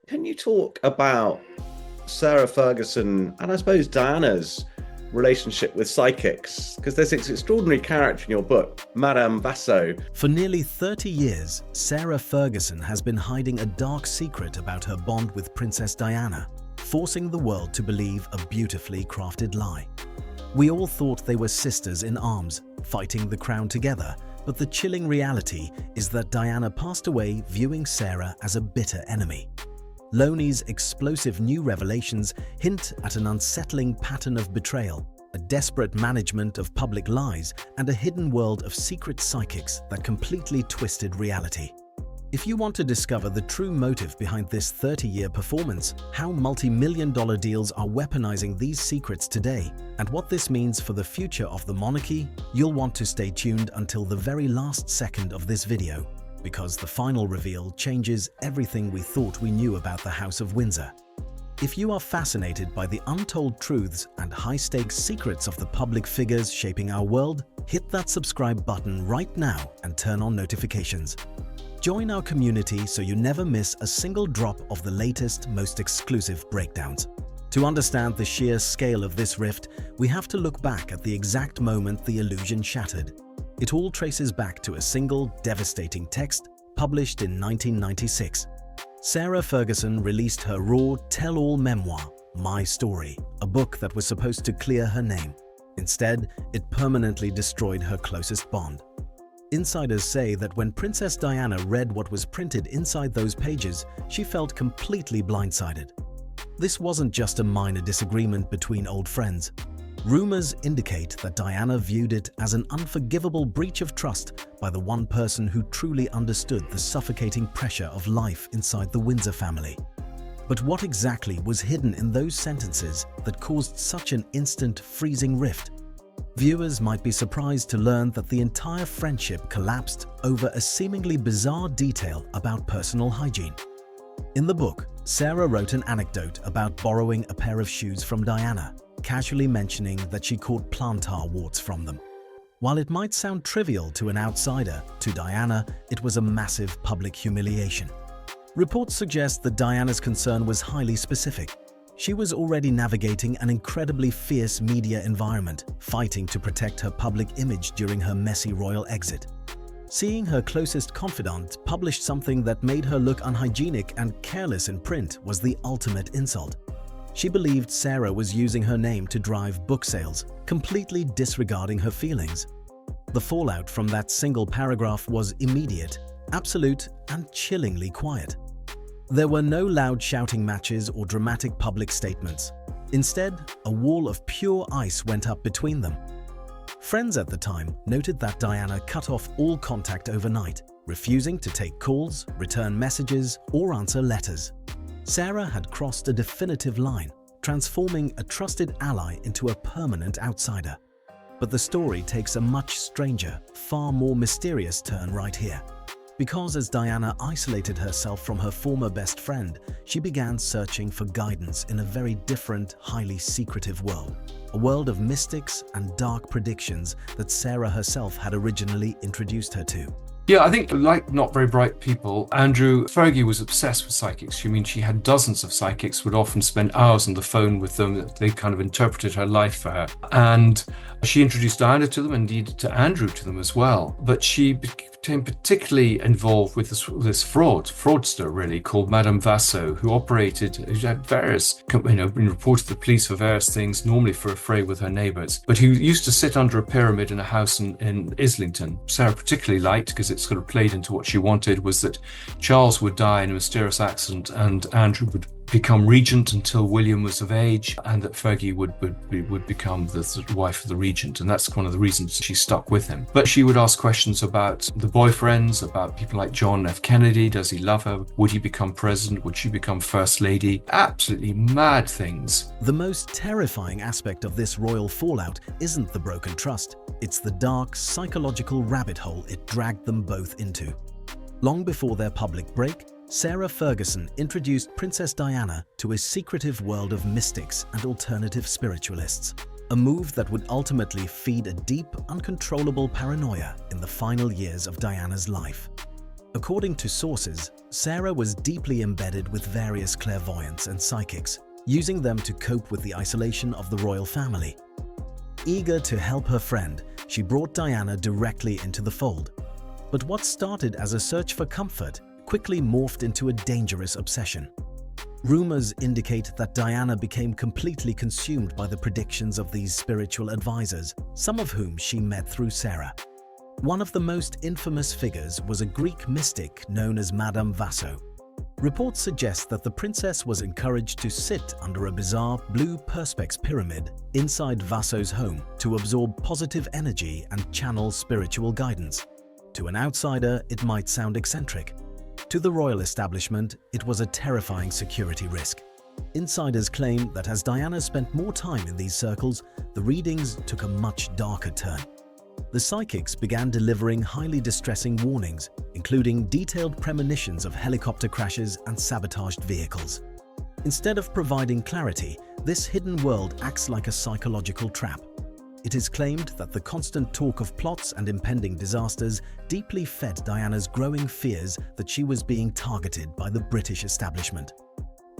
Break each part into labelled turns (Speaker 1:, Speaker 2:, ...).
Speaker 1: Can you talk about Sarah Ferguson and I suppose Diana's relationship with psychics? Because there's this extraordinary character in your book, Madame Vasso.
Speaker 2: For nearly 30 years, Sarah Ferguson has been hiding a dark secret about her bond with Princess Diana, forcing the world to believe a beautifully crafted lie. We all thought they were sisters in arms, fighting the crown together, but the chilling reality is that Diana passed away viewing Sarah as a bitter enemy. Lownie's explosive new revelations hint at an unsettling pattern of betrayal, a desperate management of public lies, and a hidden world of secret psychics that completely twisted reality. If you want to discover the true motive behind this 30-year performance, how multi-million-dollar deals are weaponizing these secrets today, and what this means for the future of the monarchy, you'll want to stay tuned until the very last second of this video, because the final reveal changes everything we thought we knew about the House of Windsor. If you are fascinated by the untold truths and high-stakes secrets of the public figures shaping our world, hit that subscribe button right now and turn on notifications. Join our community so you never miss a single drop of the latest, most exclusive breakdowns. To understand the sheer scale of this rift, we have to look back at the exact moment the illusion shattered. It all traces back to a single, devastating text published in 1996. Sarah Ferguson released her raw, tell-all memoir, My Story, a book that was supposed to clear her name. Instead, it permanently destroyed her closest bond. Insiders say that when Princess Diana read what was printed inside those pages, she felt completely blindsided. This wasn't just a minor disagreement between old friends. Rumors indicate that Diana viewed it as an unforgivable breach of trust by the one person who truly understood the suffocating pressure of life inside the Windsor family. But what exactly was hidden in those sentences that caused such an instant, freezing rift? Viewers might be surprised to learn that the entire friendship collapsed over a seemingly bizarre detail about personal hygiene. In the book, Sarah wrote an anecdote about borrowing a pair of shoes from Diana, casually mentioning that she caught plantar warts from them. While it might sound trivial to an outsider, to Diana, it was a massive public humiliation. Reports suggest that Diana's concern was highly specific. She was already navigating an incredibly fierce media environment, fighting to protect her public image during her messy royal exit. Seeing her closest confidant publish something that made her look unhygienic and careless in print was the ultimate insult. She believed Sarah was using her name to drive book sales, completely disregarding her feelings. The fallout from that single paragraph was immediate, absolute, and chillingly quiet. There were no loud shouting matches or dramatic public statements. Instead, a wall of pure ice went up between them. Friends at the time noted that Diana cut off all contact overnight, refusing to take calls, return messages, or answer letters. Sarah had crossed a definitive line, transforming a trusted ally into a permanent outsider. But the story takes a much stranger, far more mysterious turn right here. Because as Diana isolated herself from her former best friend, she began searching for guidance in a very different, highly secretive world. A world of mystics and dark predictions that Sarah herself had originally introduced her to.
Speaker 3: Yeah, I think, like not very bright people, Fergie was obsessed with psychics. You mean she had dozens of psychics, would often spend hours on the phone with them. They kind of interpreted her life for her. And she introduced Diana to them, indeed to Andrew to them as well. But she became particularly involved with this fraudster really, called Madame Vasso, who had various, been reported to the police for various things, normally for a fray with her neighbours, but who used to sit under a pyramid in a house in Islington. Sarah particularly liked, because it sort of played into what she wanted, was that Charles would die in a mysterious accident and Andrew would become regent until William was of age, and that Fergie would become the sort of wife of the regent, and that's one of the reasons she stuck with him. But she would ask questions about the boyfriends, about people like John F. Kennedy. Does he love her? Would he become president? Would she become first lady? Absolutely mad things.
Speaker 2: The most terrifying aspect of this royal fallout isn't the broken trust. It's the dark, psychological rabbit hole it dragged them both into. Long before their public break, Sarah Ferguson introduced Princess Diana to a secretive world of mystics and alternative spiritualists, a move that would ultimately feed a deep, uncontrollable paranoia in the final years of Diana's life. According to sources, Sarah was deeply embedded with various clairvoyants and psychics, using them to cope with the isolation of the royal family. Eager to help her friend, she brought Diana directly into the fold. But what started as a search for comfort quickly morphed into a dangerous obsession. Rumors indicate that Diana became completely consumed by the predictions of these spiritual advisors, some of whom she met through Sarah. One of the most infamous figures was a Greek mystic known as Madame Vaso. Reports suggest that the princess was encouraged to sit under a bizarre blue perspex pyramid inside Vaso's home to absorb positive energy and channel spiritual guidance. To an outsider, it might sound eccentric. To the royal establishment, it was a terrifying security risk. Insiders claim that as Diana spent more time in these circles, the readings took a much darker turn. The psychics began delivering highly distressing warnings, including detailed premonitions of helicopter crashes and sabotaged vehicles. Instead of providing clarity, this hidden world acts like a psychological trap. It is claimed that the constant talk of plots and impending disasters deeply fed Diana's growing fears that she was being targeted by the British establishment.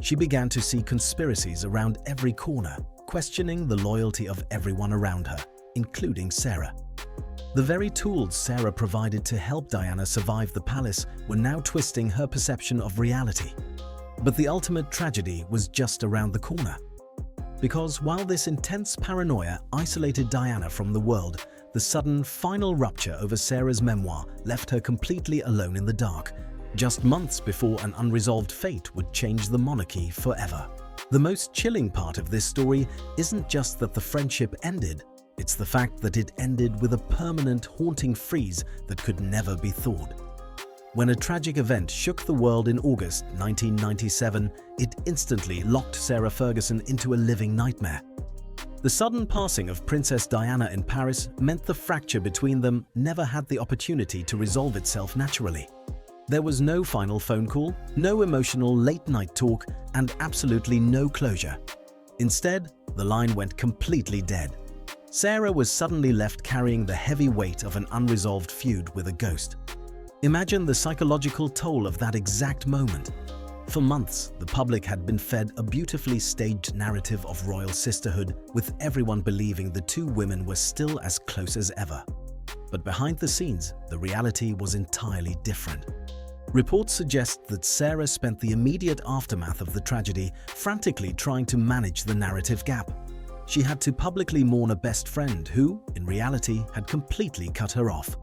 Speaker 2: She began to see conspiracies around every corner, questioning the loyalty of everyone around her, including Sarah. The very tools Sarah provided to help Diana survive the palace were now twisting her perception of reality. But the ultimate tragedy was just around the corner. Because while this intense paranoia isolated Diana from the world, the sudden final rupture over Sarah's memoir left her completely alone in the dark, just months before an unresolved fate would change the monarchy forever. The most chilling part of this story isn't just that the friendship ended, it's the fact that it ended with a permanent, haunting freeze that could never be thawed. When a tragic event shook the world in August 1997, it instantly locked Sarah Ferguson into a living nightmare. The sudden passing of Princess Diana in Paris meant the fracture between them never had the opportunity to resolve itself naturally. There was no final phone call, no emotional late-night talk, and absolutely no closure. Instead, the line went completely dead. Sarah was suddenly left carrying the heavy weight of an unresolved feud with a ghost. Imagine the psychological toll of that exact moment. For months, the public had been fed a beautifully staged narrative of royal sisterhood, with everyone believing the two women were still as close as ever. But behind the scenes, the reality was entirely different. Reports suggest that Sarah spent the immediate aftermath of the tragedy frantically trying to manage the narrative gap. She had to publicly mourn a best friend who, in reality, had completely cut her off.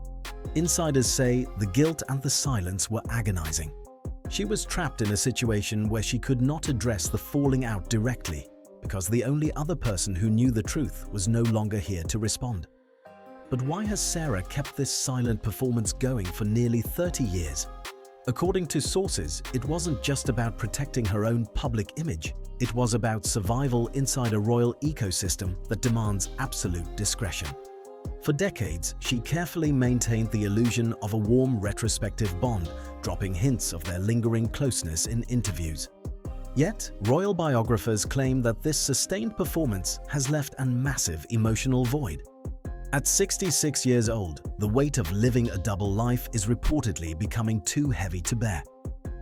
Speaker 2: Insiders say the guilt and the silence were agonizing. She was trapped in a situation where she could not address the falling out directly because the only other person who knew the truth was no longer here to respond. But why has Sarah kept this silent performance going for nearly 30 years? According to sources, it wasn't just about protecting her own public image. It was about survival inside a royal ecosystem that demands absolute discretion. For decades, she carefully maintained the illusion of a warm retrospective bond, dropping hints of their lingering closeness in interviews. Yet, royal biographers claim that this sustained performance has left a massive emotional void. At 66 years old, the weight of living a double life is reportedly becoming too heavy to bear.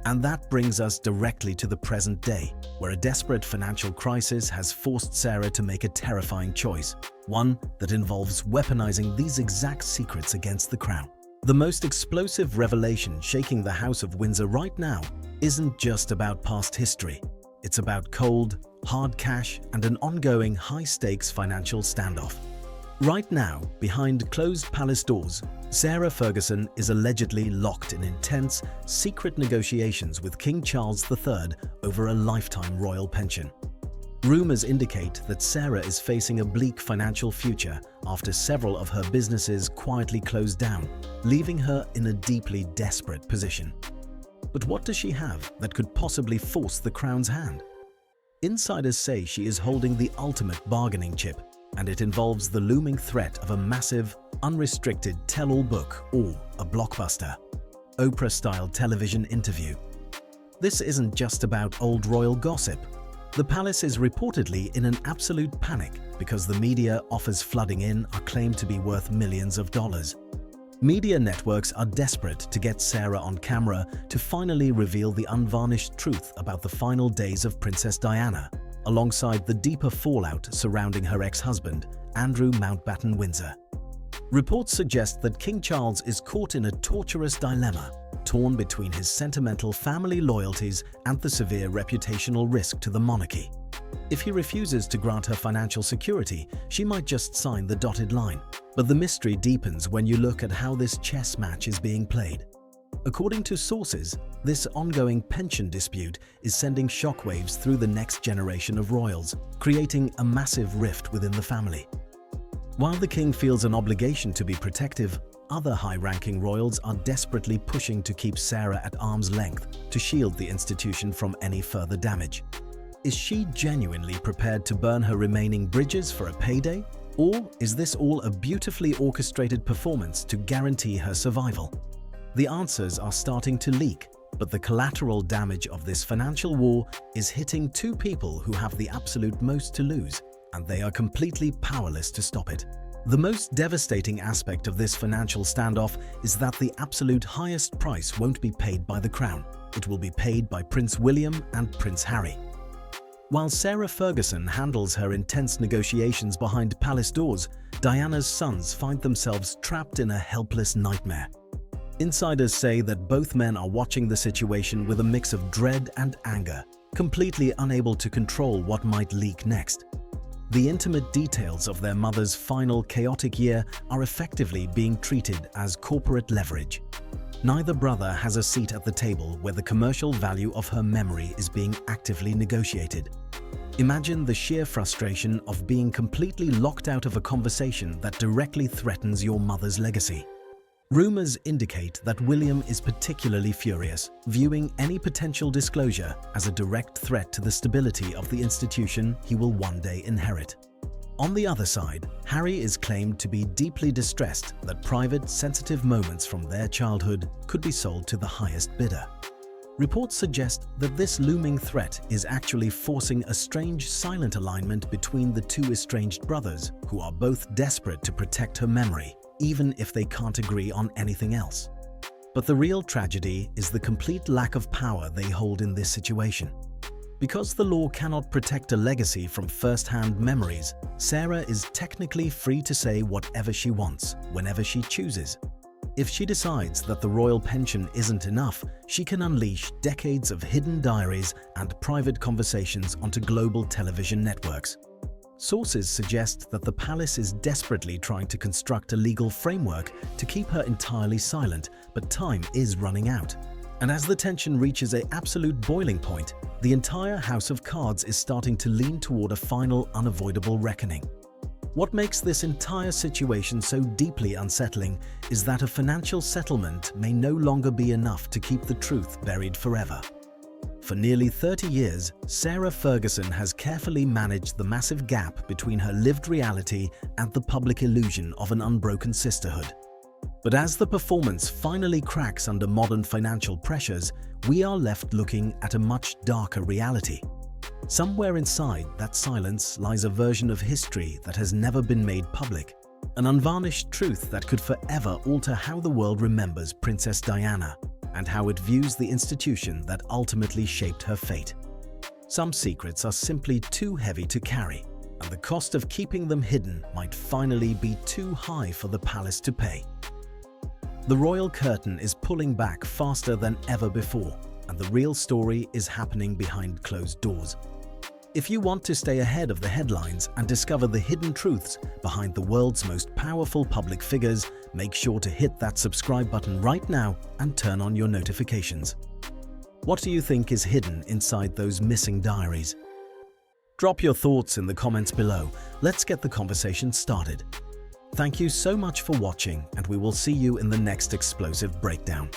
Speaker 2: And that brings us directly to the present day, where a desperate financial crisis has forced Sarah to make a terrifying choice, one that involves weaponizing these exact secrets against the crown. The most explosive revelation shaking the House of Windsor right now isn't just about past history. It's about cold, hard cash and an ongoing high-stakes financial standoff. Right now, behind closed palace doors, Sarah Ferguson is allegedly locked in intense, secret negotiations with King Charles III over a lifetime royal pension. Rumors indicate that Sarah is facing a bleak financial future after several of her businesses quietly closed down, leaving her in a deeply desperate position. But what does she have that could possibly force the crown's hand? Insiders say she is holding the ultimate bargaining chip, and it involves the looming threat of a massive, unrestricted tell-all book or a blockbuster, Oprah-style television interview. This isn't just about old royal gossip. The palace is reportedly in an absolute panic because the media offers flooding in are claimed to be worth millions of dollars. Media networks are desperate to get Sarah on camera to finally reveal the unvarnished truth about the final days of Princess Diana, alongside the deeper fallout surrounding her ex-husband, Andrew Mountbatten Windsor. Reports suggest that King Charles is caught in a torturous dilemma, torn between his sentimental family loyalties and the severe reputational risk to the monarchy. If he refuses to grant her financial security, she might just sign the dotted line. But the mystery deepens when you look at how this chess match is being played. According to sources, this ongoing pension dispute is sending shockwaves through the next generation of royals, creating a massive rift within the family. While the king feels an obligation to be protective, other high-ranking royals are desperately pushing to keep Sarah at arm's length to shield the institution from any further damage. Is she genuinely prepared to burn her remaining bridges for a payday? Or is this all a beautifully orchestrated performance to guarantee her survival? The answers are starting to leak, but the collateral damage of this financial war is hitting two people who have the absolute most to lose, and they are completely powerless to stop it. The most devastating aspect of this financial standoff is that the absolute highest price won't be paid by the crown. It will be paid by Prince William and Prince Harry. While Sarah Ferguson handles her intense negotiations behind palace doors, Diana's sons find themselves trapped in a helpless nightmare. Insiders say that both men are watching the situation with a mix of dread and anger, completely unable to control what might leak next. The intimate details of their mother's final chaotic year are effectively being treated as corporate leverage. Neither brother has a seat at the table where the commercial value of her memory is being actively negotiated. Imagine the sheer frustration of being completely locked out of a conversation that directly threatens your mother's legacy. Rumors indicate that William is particularly furious, viewing any potential disclosure as a direct threat to the stability of the institution he will one day inherit. On the other side, Harry is claimed to be deeply distressed that private, sensitive moments from their childhood could be sold to the highest bidder. Reports suggest that this looming threat is actually forcing a strange silent alignment between the two estranged brothers, who are both desperate to protect her memory, even if they can't agree on anything else. But the real tragedy is the complete lack of power they hold in this situation. Because the law cannot protect a legacy from first-hand memories, Sarah is technically free to say whatever she wants, whenever she chooses. If she decides that the royal pension isn't enough, she can unleash decades of hidden diaries and private conversations onto global television networks. Sources suggest that the palace is desperately trying to construct a legal framework to keep her entirely silent, but time is running out. And as the tension reaches an absolute boiling point, the entire House of Cards is starting to lean toward a final, unavoidable reckoning. What makes this entire situation so deeply unsettling is that a financial settlement may no longer be enough to keep the truth buried forever. For nearly 30 years, Sarah Ferguson has carefully managed the massive gap between her lived reality and the public illusion of an unbroken sisterhood. But as the performance finally cracks under modern financial pressures, we are left looking at a much darker reality. Somewhere inside that silence lies a version of history that has never been made public, an unvarnished truth that could forever alter how the world remembers Princess Diana and how it views the institution that ultimately shaped her fate. Some secrets are simply too heavy to carry, and the cost of keeping them hidden might finally be too high for the palace to pay. The royal curtain is pulling back faster than ever before, and the real story is happening behind closed doors. If you want to stay ahead of the headlines and discover the hidden truths behind the world's most powerful public figures, make sure to hit that subscribe button right now and turn on your notifications. What do you think is hidden inside those missing diaries? Drop your thoughts in the comments below. Let's get the conversation started. Thank you so much for watching, and we will see you in the next explosive breakdown.